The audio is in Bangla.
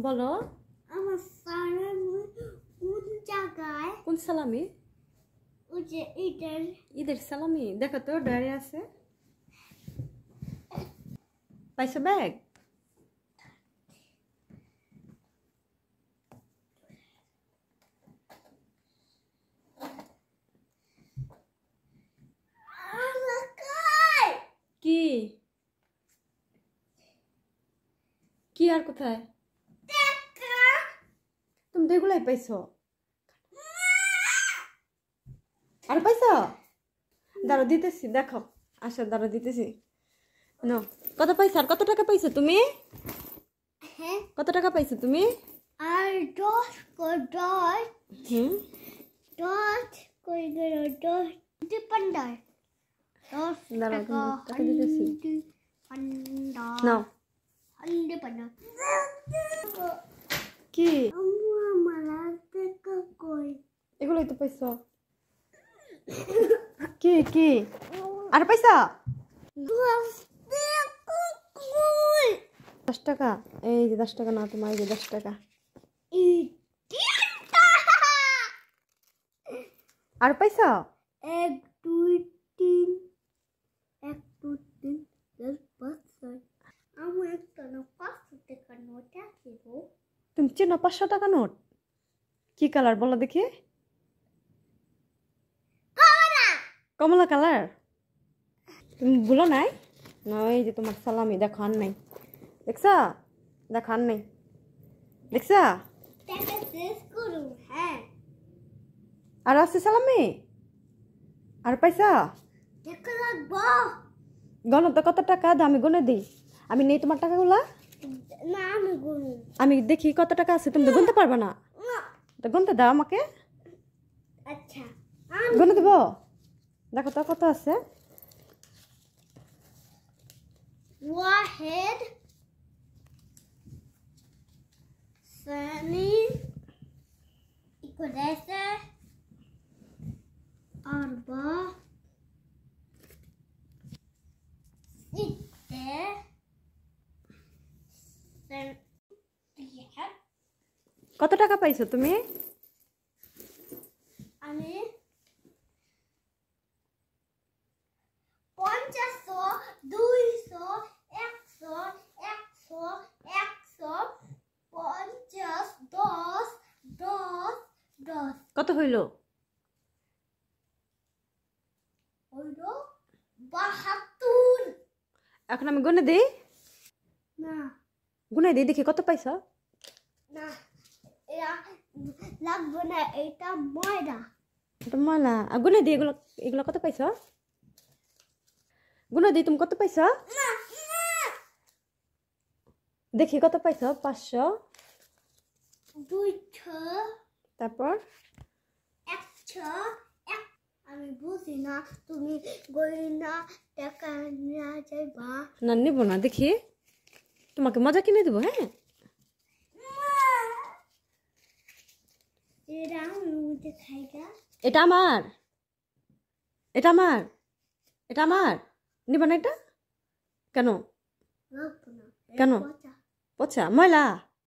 বলো আমার সালামি কোন জায়গায়? কোন সালামি? ওই যে ঈদের সালামি দেখো তো ডায়ে আছে। পাইছো ব্যাগ? কি কি আর কোথায়? তুমি তো এগুলাই পাইছো। আর পাইছো? দাঁড়ো দিতেছি, দেখো আসো দাঁড়ো দিতেছি। নো কত পাইছো? আর কত টাকা পাইছো তুমি? হ্যাঁ কত টাকা পাইছো তুমি? আর 10 10 হুম 10 কই গেল 10 ডিপেন্ডার 10 দাঁড়াও টাকা টাকা দিতেছি। ডিপেন্ডার নাও। ডিপেন্ডার কি আমার টাকা কই? এগুলোই তো পাইছো। কি কি আর পাইছো? 10 টাকা। এই যে 10 টাকা না তোমার, এই যে 10 টাকা। আর পাইছো? 1 2 3 1 2 3 4 5 6 আমার একটা না 500 টাকা নোট আছে গো। তুমি চেনো 500 টাকা নোট? কি কালার বলো দেখি? কমলা কালার। তুমি ভুলো নাই না? এই যে তোমার সালামি দেখো, আর নাই। দেখছা? দেখো আর নাই। দেখছা? টাকা শেষ করো। হ্যাঁ আর আছে সালামি? আর পাইছা? টাকা লাগবো গণ তো কত টাকা দাও, আমি গুনে দিই। আমি নেই তোমার টাকাগুলা। না আমি গুনু আমি দেখি কত টাকা আছে, তুমি তো গুনতে পারবে না। তো গুনতে দাও আমাকে। আচ্ছা গুনে দেব। দেখো তো কত আছে। واحد ثاني ثلاثة 4 6 কত টাকা পাইছো তুমি? আমি 500 200 100 100 100 50 10 10 10 কত হইলো? হইলো 72 এখন আমি গুনে দিই। না গুনে দিই দেখি কত পাইছো। না এটা লাগবে না, এটা ময়দা। এটা ময়লা। আর গুনে দিই এগুলো, এগুলো কত পাইছো? গুনে দিই তুমি কত পাইছো? দেখি কত পাইছো। 500 200 তারপর 100 আমি বুঝি না, তুমি গয়না টাকা নিয়ে যাইবা। না নিব না, দেখি তোমাকে মজা কিনে দেবো। হ্যাঁ এটা আমি মুখে খাইগা। এটা আমার, এটা আমার, এটা আমার। নিব না এটা? কেন? লাগবে না, কেন? পচা। পচা ময়লা।